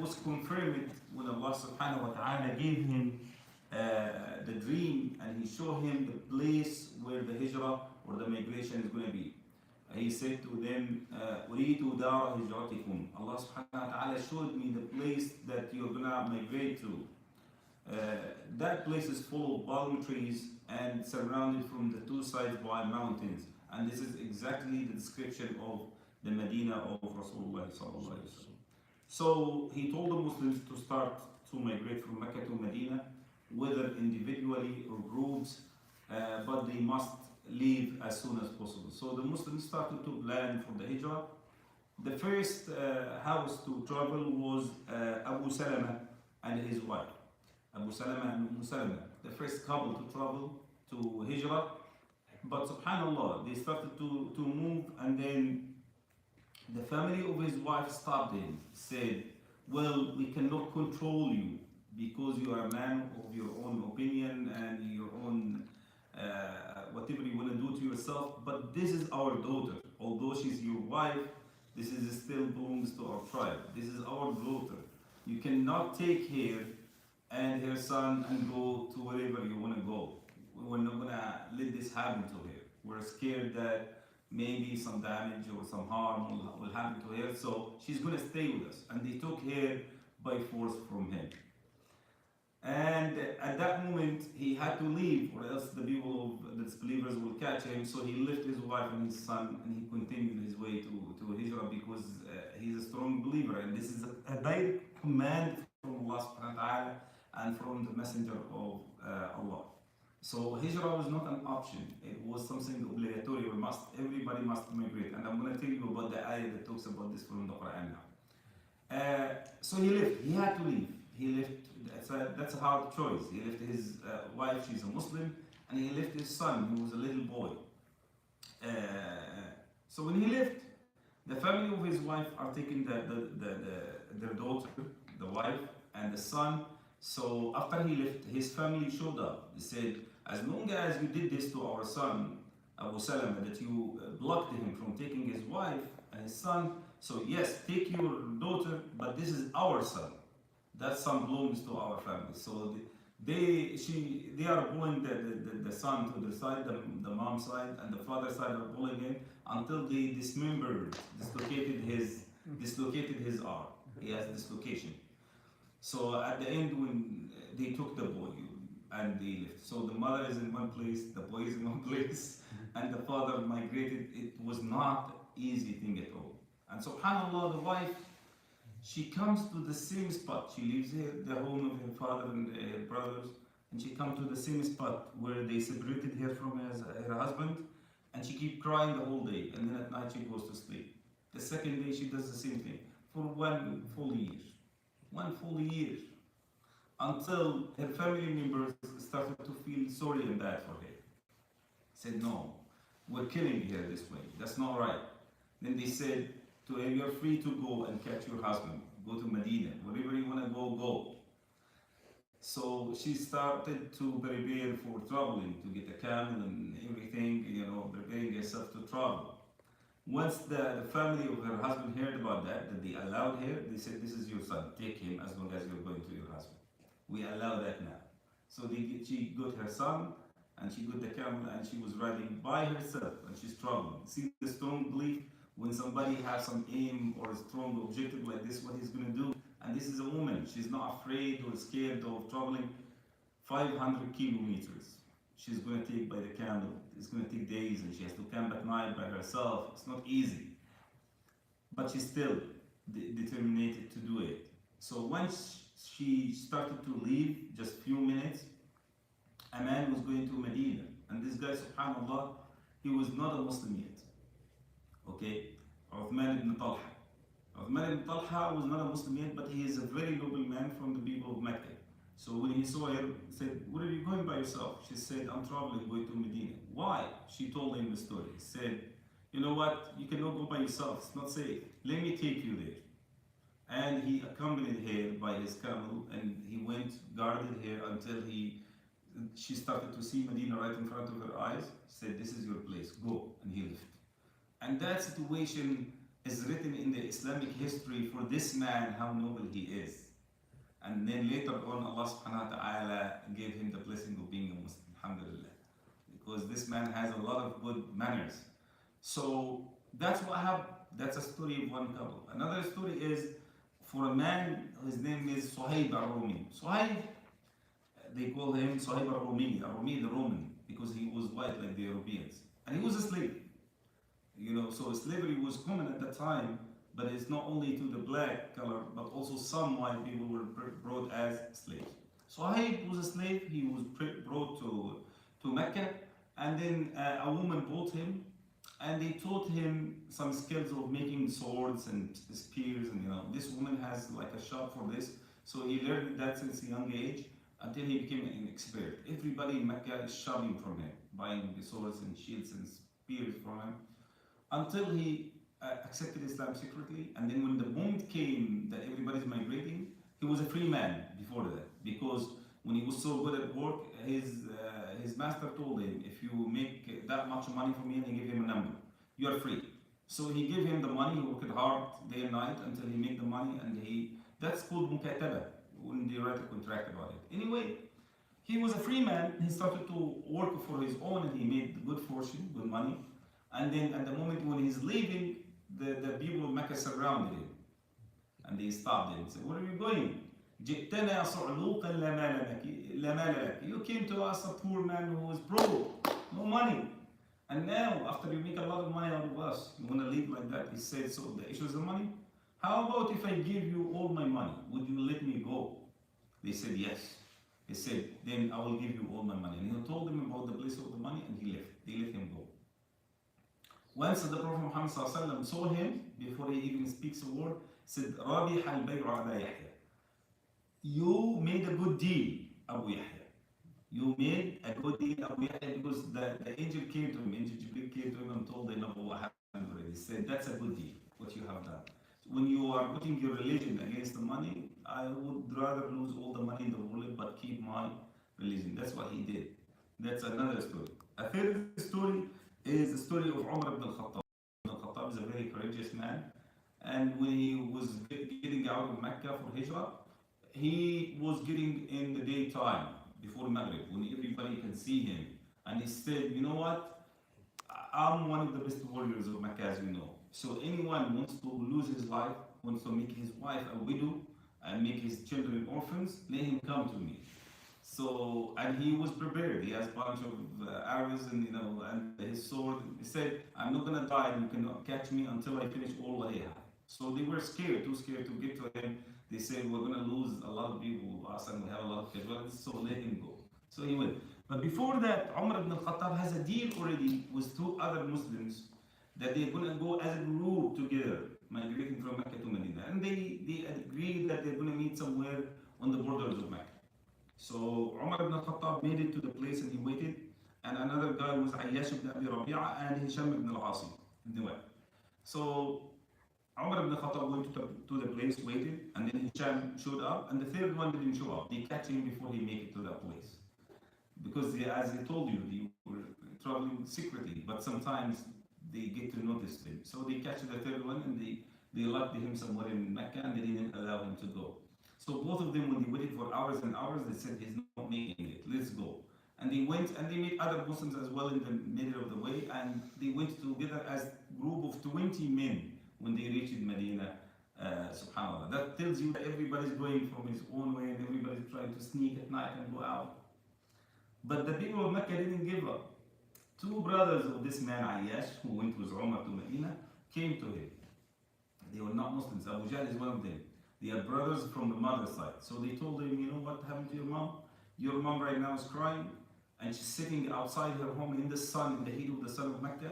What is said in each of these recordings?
was confirmed when Allah subhanahu wa ta'ala gave him the dream and he showed him the place where the hijrah or the migration is going to be. He said to them, أريد دار هجرتكم. Allah subhanahu wa ta'ala showed me the place that you're going to migrate to. That place is full of palm trees and surrounded from the two sides by mountains. And this is exactly the description of the Medina of Rasulullah sallallahu alaihi wasallam. So he told the Muslims to start to migrate from Mecca to Medina, whether individually or groups, but they must leave as soon as possible. So the Muslims started to plan for the Hijrah. The first house to travel was Abu Salama and his wife. Abu Salama and Umm Salama, the first couple to travel to Hijrah. But subhanAllah, they started to move, and then the family of his wife stopped him, said, well, we cannot control you because you are a man of your own opinion and your own whatever you want to do to yourself, but this is our daughter. Although she's your wife, this is still belongs to our tribe. This is our daughter. You cannot take her and her son and go to wherever you want to go. We're not going to let this happen to her. We're scared that maybe some damage or some harm will happen to her, so she's going to stay with us. And they took her by force from him. And at that moment, he had to leave, or else the people of the disbelievers will catch him. So he left his wife and his son, and he continued his way to Hijrah because he's a strong believer. And this is a direct command from Allah subhanahu wa ta'ala and from the Messenger of Allah. So Hijrah was not an option. It was something obligatory. Everybody must migrate. And I'm going to tell you about the ayah that talks about this from the Quran now. So he left. He had to leave. He left. That's a hard choice. He left his wife, she's a Muslim, and he left his son, who was a little boy. So when he left, the family of his wife are taking their daughter, the wife, and the son. So after he left, his family showed up. They said, as long as you did this to our son, Abu Salama, that you blocked him from taking his wife and his son, so yes, take your daughter, but this is our son. That son belongs to our family. So they are pulling the son to the side, the mom's side, and the father's side are pulling him until they dislocated his arm. He has dislocation. So at the end, when they took the boy and they left. So the mother is in one place, the boy is in one place, and the father migrated. It was not easy thing at all. And subhanAllah, the wife, she comes to the same spot. She leaves the home of her father and her brothers, and she comes to the same spot where they separated her from her husband, and she keeps crying the whole day, and then at night she goes to sleep. The second day she does the same thing for 1 full year. 1 full year. Until her family members started to feel sorry and bad for her. Said, no, we're killing her this way. That's not right. Then they said to her, you're free to go and catch your husband. Go to Medina. Wherever you want to go, go. So she started to prepare for traveling, to get a camel and everything, preparing herself to travel. Once the family of her husband heard about that they allowed her, they said, this is your son, take him as long as you're going to your husband. We allow that now. So she got her son, and she got the camel, and she was riding by herself, and she's traveling. See the strong belief, when somebody has some aim or a strong objective like this, what he's going to do. And this is a woman, she's not afraid or scared of traveling 500 kilometers. She's going to take by the camel. It's going to take days, and she has to camp at night by herself. It's not easy. But she's still determined to do it. So once she started to leave, just few minutes, a man was going to Medina. And this guy, subhanAllah, he was not a Muslim yet. Okay? Uthman ibn Talha. Uthman ibn Talha was not a Muslim yet, but he is a very noble man from the people of Mecca. So when he saw her, he said, where are you going by yourself? She said, I'm traveling, going to Medina. Why? She told him the story. He said, you know what? You cannot go by yourself. It's not safe. Let me take you there. And he accompanied her by his camel, and he went, guarded her until she started to see Medina right in front of her eyes. He said, this is your place, go. And he left. And that situation is written in the Islamic history for this man, how noble he is. And then later on, Allah subhanahu wa ta'ala gave him the blessing of being a Muslim, alhamdulillah. Because this man has a lot of good manners. So that's what happened. That's a story of one couple. Another story is for a man, his name is Suhaib al-Rumi. Suhaib, they call him Suhaib al-Rumi, al-Rumi the Roman, because he was white like the Europeans. And he was a slave. So slavery was common at the time, but it's not only to the black color, but also some white people were brought as slaves. Suhaib was a slave. He was brought to Mecca, and then a woman bought him, and they taught him some skills of making swords and spears, and this woman has like a shop for this, so he learned that since a young age until he became an expert. Everybody in Mecca is shopping from him, buying the swords and shields and spears from him, until he accepted Islam secretly. And then when the moment came that everybody's migrating, he was a free man before that, because when he was so good at work, his master told him, if you make that much money for me, and he gave him a number, you are free. So he gave him the money, he worked hard day and night until he made the money, and that's called mukataba, when they write a contract about it. Anyway, he was a free man, he started to work for his own, and he made good fortune, good money. And then at the moment when he's leaving, the people of Mecca surrounded him, and they stopped him and said, where are you going? جئتنا صعلوقا لا مال لك. You came to us a poor man who was broke, no money. And now, after you make a lot of money out of us, you want to live like that? He said, so the issue is the money? How about if I give you all my money? Would you let me go? They said, yes. He said, then I will give you all my money. And he told them about the place of the money, and he left. They let him go. Once the Prophet Muhammad saw him, before he even speaks a word, said, رَابِحَ الْبَيْعُ عَلَى يَحْيَى. You made a good deal, Abu Yahya. You made a good deal, Abu Yahya, because the angel came to him, Angel Jibreel came to him and told him about what happened already. He said, that's a good deal, what you have done. When you are putting your religion against the money, I would rather lose all the money in the world but keep my religion. That's what he did. That's another story. A third story is the story of Umar ibn al-Khattab. Ibn al-Khattab is a very courageous man, and when he was getting out of Mecca for Hijrah, he was getting in the daytime before Maghrib when everybody can see him, and he said, you know what, I'm one of the best warriors of Mecca, as you know. So anyone wants to lose his life, wants to make his wife a widow and make his children orphans, let him come to me. So, and he was prepared. He has a bunch of arrows and and his sword. He said, I'm not gonna die, you cannot catch me until I finish all what I have. So they were scared, too scared to get to him. They said, we're gonna lose a lot of people, us, and we have a lot of casualties, so let him go. So he went. But before that, Umar ibn al-Khattab has a deal already with two other Muslims that they're gonna go as a group together, migrating from Mecca to Medina. And they agreed that they're gonna meet somewhere on the borders of Mecca. So Umar ibn al-Khattab made it to the place and he waited. And another guy was Ayyash ibn Abi Rabi'a and Hisham ibn al-Asi in the way. So Umar ibn al-Khattab went to the place, waited, and then Hisham showed up, and the third one didn't show up. They catch him before he made it to that place. Because as I told you, they were traveling secretly, but sometimes they get to notice him. So they catch the third one and they locked him somewhere in Mecca and they didn't allow him to go. So both of them, when they waited for hours and hours, they said, he's not making it, let's go. And they went and they met other Muslims as well in the middle of the way, and they went together as a group of 20 men when they reached Medina. Subhanallah. That tells you that everybody's going from his own way and everybody's trying to sneak at night and go out. But the people of Mecca didn't give up. Two brothers of this man, Ayyash, who went with Umar to Medina, came to him. They were not Muslims. Abu Jahl is one of them. They are brothers from the mother's side. So they told him, you know what happened to your mom? Your mom right now is crying, and she's sitting outside her home in the sun, in the heat of the sun of Mecca,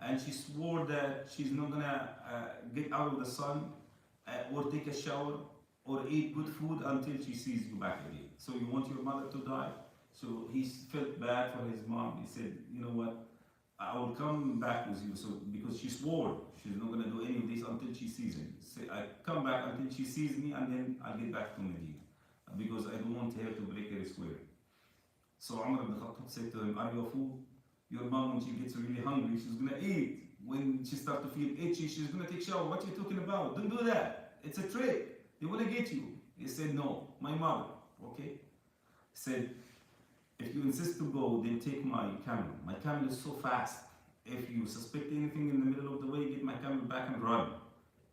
and she swore that she's not gonna get out of the sun or take a shower or eat good food until she sees you back again. So you want your mother to die? So he felt bad for his mom. He said, you know what, I will come back with you. So because she swore she's not gonna do any of this until she sees him. Say, I come back until she sees me, and then I'll get back to Medina because I don't want her to break her swear. So Umar ibn Khattab said to him, are you a fool? Your mom, when she gets really hungry, she's gonna eat. when she starts to feel itchy, she's gonna take shower. What are you talking about? Don't do that. It's a trick. They wanna get you. He said, no, my mother, okay? Said, if you insist to go, then take my camel. My camel is so fast. If you suspect anything in the middle of the way, get my camel back and run.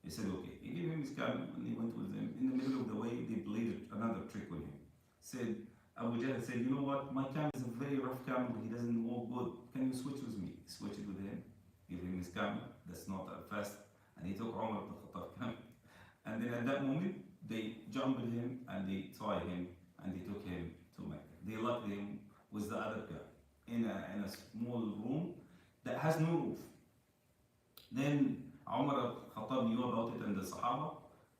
He said, okay. He gave him his camel and he went with them. In the middle of the way, they played another trick with him. Said, Abu Jahl said, you know what? My camel is a very rough camel. He doesn't walk good. Can you switch with me? He switched with him. Give him his camel. That's not fast. And he took Umar ibn Khattab camel. And then at that moment, they jumped him and they tied him and they took him to Mecca. They locked him with the other guy in a small room that has no roof. Then Umar ibn Khattab knew about it and the Sahaba,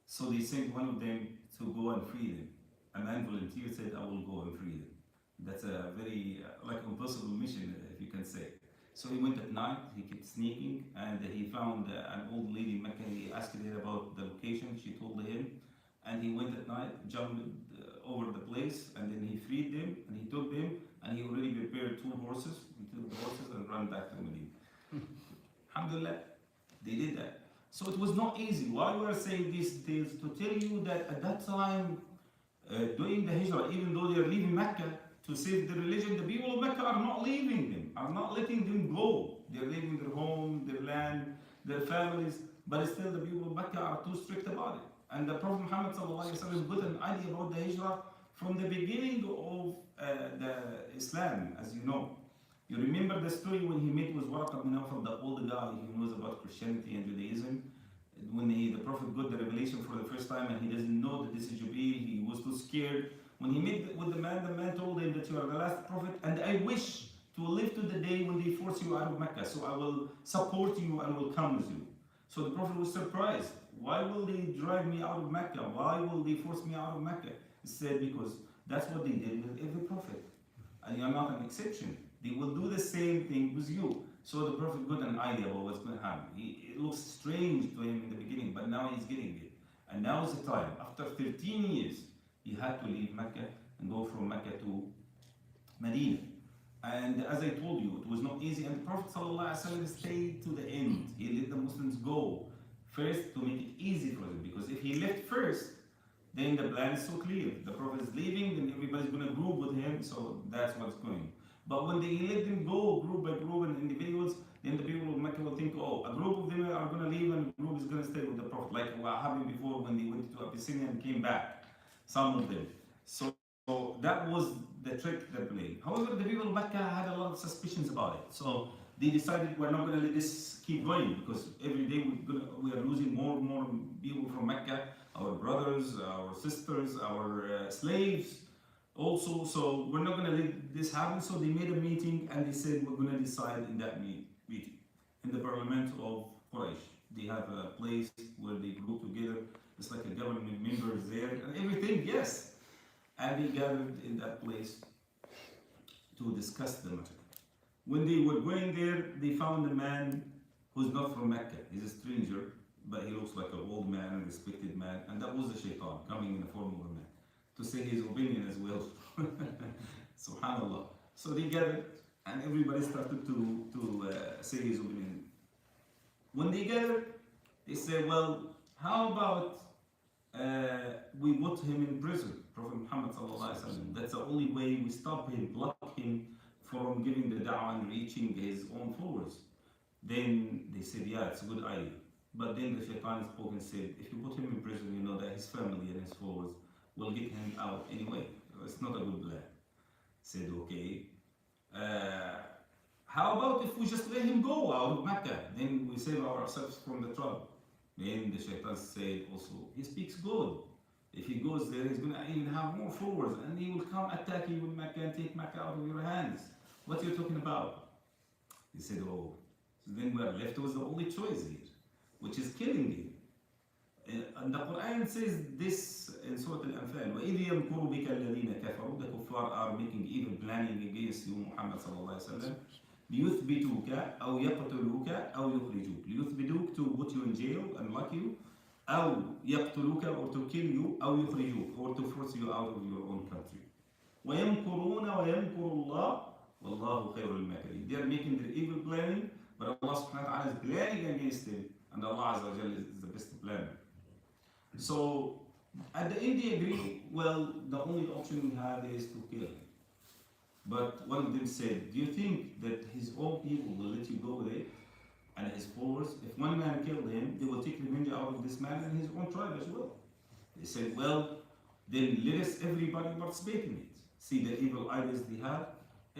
so they sent one of them to go and free them. A man volunteered, said, I will go and free them. That's a very like impossible mission, if you can say. So he went at night, he kept sneaking, and he found an old lady in Mecca. He asked her about the location, she told him, and he went at night, jumped over the place, and then he freed them, and he took them, and he already prepared 2 horses. He took the horses and ran back to Medina. Alhamdulillah, they did that. So it was not easy. Why we are saying these details? To tell you that at that time, doing the Hijrah, even though they are leaving Mecca to save the religion, the people of Mecca are not leaving them, are not letting them go. They are leaving their home, their land, their families, but still the people of Mecca are too strict about it. And the Prophet Muhammad ﷺ got an idea about the Hijrah from the beginning of the Islam, as you know. You remember the story when he met with Waraq ibn Nawfal, the old guy who knows about Christianity and Judaism. When the Prophet got the revelation for the first time and he doesn't know that this is Jibreel, he was too scared. When he met with the man told him that you are the last prophet and I wish to live to the day when they force you out of Mecca. So I will support you and will come with you. So the Prophet was surprised. Why will they drive me out of Mecca? Why will they force me out of Mecca? He said, because that's what they did with every prophet. And you are not an exception. They will do the same thing with you. So the Prophet got an idea about what's going to happen. It looks strange to him in the beginning, but now he's getting it. And now is the time. After 13 years, he had to leave Mecca and go from Mecca to Medina. And as I told you, it was not easy. And the Prophet ﷺ stayed to the end. He let the Muslims go first to make it easy for them. Because if he left first, then the plan is so clear. The Prophet is leaving, then everybody's going to group with him. So that's what's going. But when they let them go group by group and individuals, then the people of Mecca will think, oh, a group of them are going to leave and a group is going to stay with the Prophet. Like what happened before when they went to Abyssinia and came back, some of them. So that was the trick they're playing. However, the people of Mecca had a lot of suspicions about it. So they decided we're not going to let this keep going because every day we are losing more and more people from Mecca, our brothers, our sisters, our slaves. Also, so we're not going to let this happen. So they made a meeting and they said we're going to decide in that meeting in the parliament of Quraysh. They have a place where they group together. It's like a government members there and everything. Yes, and they gathered in that place to discuss the matter. When they were going there, they found a man who's not from Mecca. He's a stranger, but he looks like an old man, a respected man, and that was the shaitan coming in the form of a man to say his opinion as well. Subhanallah. So they gathered and everybody started to say his opinion. When they gathered, they said, well, how about we put him in prison, Prophet Muhammad ﷺ. That's the only way we stop him, block him from giving the da'wah and reaching his own followers. Then they said, yeah, it's a good idea. But then the shaitan spoke and said, if you put him in prison, you know that his family and his followers will get him out anyway. It's not a good plan. Said, okay. How about if we just let him go out of Mecca? Then we save ourselves from the trouble. Then the shaitan said also, he speaks good. If he goes there, he's going to even have more followers and he will come attack you in Mecca and take Mecca out of your hands. What are you talking about? He said, oh. So then we are left with the only choice here, which is killing him. And the Quran says this in Surah Al-Anfal, وَإِذْ يَمْكُرُ بِكَ الَّذِينَ كَفَرُوا. The kuffar are making evil planning against you, Muhammad sallallahu alayhi wa sallam. لِيُثْبِتُوكَ أَوْ يَقْتُلُوكَ أَوْ يُخْرِجُوكَ. لِيُثْبِتُوكَ, to put you in jail and lock you. أَوْ يَقْتُلُوكَ, or to kill you. أَوْ يُخْرِجُوكَ, or to force you out of your own country. وَيَمْكُرُونَ وَيَمْكُرُ اللَّهُ وَاللَّهُ خَيْرُ الْمَاكِرِينَ. They are making their evil planning, But Allah subhanahu wa ta'ala is planning against him, and Allah Azza wa Jalla is the best planner. So at the end they agree, well, the only option we have is to kill him. But one of them said, do you think that his own people will let you go with it? And his followers, if one man killed him, they will take revenge out of this man and his own tribe as well. They said, well, then let us everybody participate in it. See the evil ideas they have,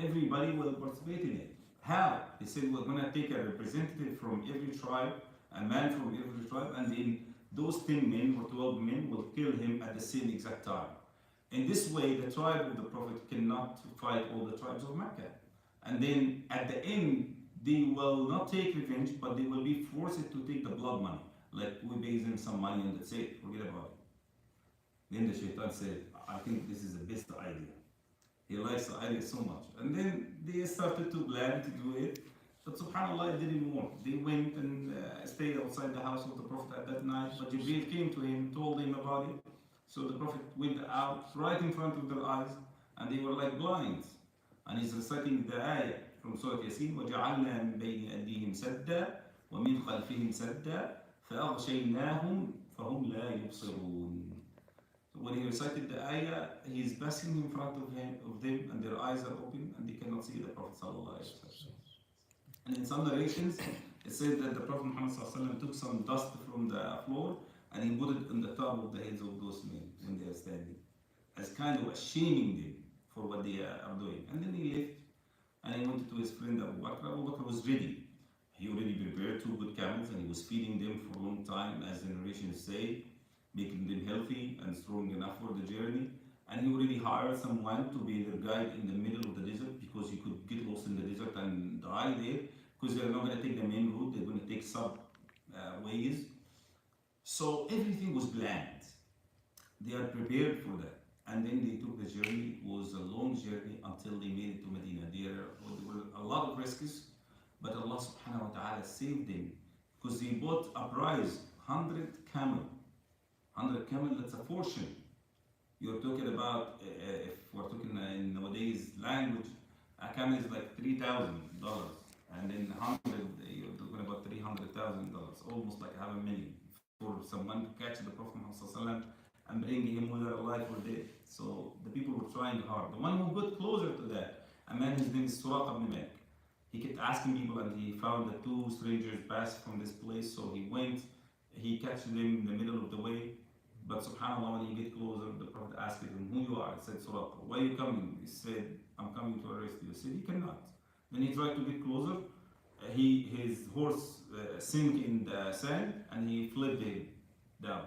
everybody will participate in it. How? They said, we're going to take a representative from every tribe, a man from every tribe, and then those 10 men or 12 men will kill him at the same exact time. In this way, the tribe of the Prophet cannot fight all the tribes of Mecca. And then at the end, they will not take revenge, but they will be forced to take the blood money. Like we pay them some money and that's it, forget about it. Then the shaitan said, I think this is the best idea. He likes the idea so much. And then they started to plan to do it. But subhanAllah, it didn't work. They went and stayed outside the house of the Prophet at that night. But Jibreel came to him, told him about it. So the Prophet went out right in front of their eyes, and they were like blind. And he's reciting the ayah from Surah Yasin, وَجَعَلْنَا مِنْ بَيْنِ أَيْدِيهِمْ سَدًّا وَمِنْ خَلْفِهِمْ سَدًّا فَأَغْشَيْنَاهُمْ فَهُمْ لَا يُبْصِرُونَ. So when he recited the ayah, he is passing in front of them, and their eyes are open, and they cannot see the Prophet sallallahu alaihi wasallam. And in some narrations, it said that the Prophet Muhammad sallallahu alaihi wasallam took some dust from the floor and he put it on the top of the heads of those men when they are standing, as kind of shaming them for what they are doing. And then he left and he went to his friend Abu Bakr. Abu Bakr was ready. He already prepared 2 good camels and he was feeding them for a long time, as the narrations say, making them healthy and strong enough for the journey. And he already hired someone to be their guide in the middle of the desert, because you could get lost in the desert and die there, because they're not going to take the main route, they're going to take sub ways. So everything was planned. They are prepared for that. And then they took the journey. It was a long journey until they made it to Medina. There were a lot of risks, but Allah subhanahu wa ta'ala saved them, because they bought a prize, 100 camel. 100 camel, that's a fortune. You're talking about, if we're talking in nowadays language, a camel is like $3,000. And then 100, you're talking about $300,000, almost like half a million, for someone to catch the Prophet Muhammad and bring him whether alive or dead. So the people were trying hard. The one who got closer to that, a man, his name is Suraq ibn Malik. He kept asking people, and he found that 2 strangers passed from this place. So he went, he catch them in the middle of the way. But subhanAllah, when he get closer, the Prophet asked him, who you are? He said, Suraq. Why are you coming? He said, I'm coming to arrest you. He said, he cannot. Then he tried to get closer. His horse sank in the sand, and he flipped him down.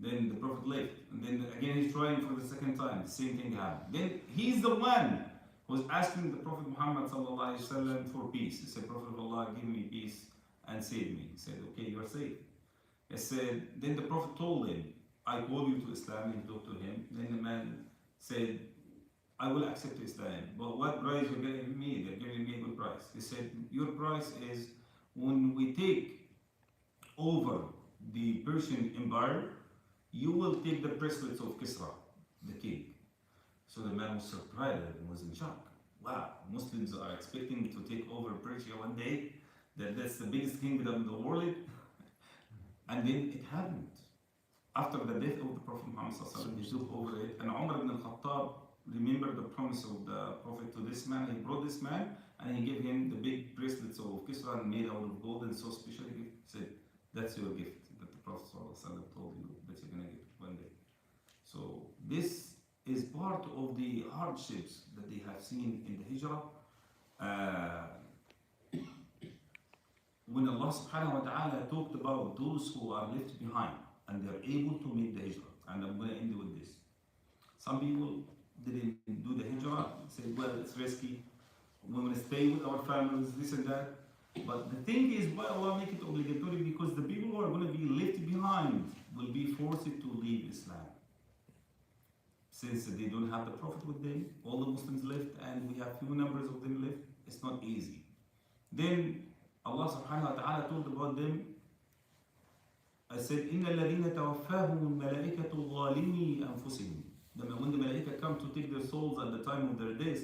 Then the Prophet left, and then again he's trying for the second time. The same thing happened. Then he's the one who's asking the Prophet Muhammad sallallahu alaihi wasallam for peace. He said, Prophet of Allah, give me peace and save me. He said, okay, you are safe. He said, then the Prophet told him, I call you to Islam. He talked to him. Then the man said, I will accept Islam, but what price you're giving me? They're giving me a good price. He said, your price is when we take over the Persian Empire, you will take the bracelets of Kisra, the king. So the man was surprised and was in shock. Wow, Muslims are expecting to take over Persia one day, that's the biggest kingdom in the world. And then it happened. After the death of the Prophet Muhammad, he took over it, and Umar ibn al-Khattab remembered the promise of the Prophet to this man. He brought this man and he gave him the big bracelets of Kisra made out of gold and so special. He said, that's your gift that the Prophet told you that you're going to get one day. So this is part of the hardships that they have seen in the Hijrah. When Allah subhanahu wa ta'ala talked about those who are left behind and they're able to make the Hijrah, and I'm going to end with this. Some people didn't do the Hijrah, said, well, it's risky, we want to stay with our families, this and that. But the thing is, why Allah make it obligatory? Because the people who are going to be left behind will be forced to leave Islam. Since they don't have the Prophet with them, all the Muslims left, and we have few numbers of them left, it's not easy. Then Allah subhanahu wa ta'ala told about them. I said, إِنَّ الَّذِينَ تَوَفَّاهُمُ الْمَلَائِكَةُ ظَالِمِي أَنفُسِهِمْ. When the Malaika come to take their souls at the time of their death,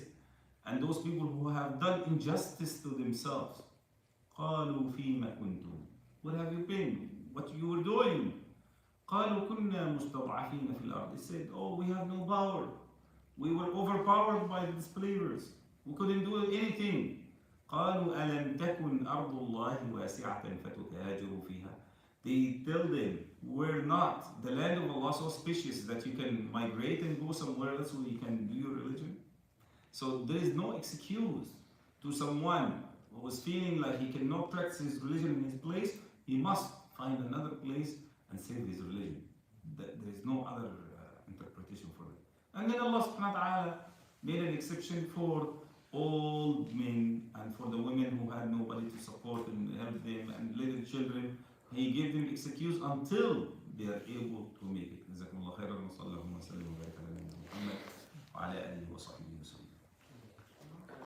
and those people who have done injustice to themselves, قالوا فيما كنتم. Where have you been? What you were doing? قالوا كنا مستضعفين في الأرض. They said, oh, we have no power. We were overpowered by the disbelievers. We couldn't do anything. قالوا ألم تكن أرض الله واسعة فتهاجروا فيها. They tell them, we're not the land of Allah so spacious that you can migrate and go somewhere else where you can do your religion. So there is no excuse to someone who is feeling like he cannot practice his religion in his place. He must find another place and save his religion. There is no other interpretation for it. And then Allah subhanahu wa ta'ala made an exception for old men and for the women who had nobody to support and help them and little children. He gave them excuse until they are able to make it. جزاكم الله خيرا وصلى الله وسلم وبارك على نبينا محمد وعلى آله وصحبه وسلم.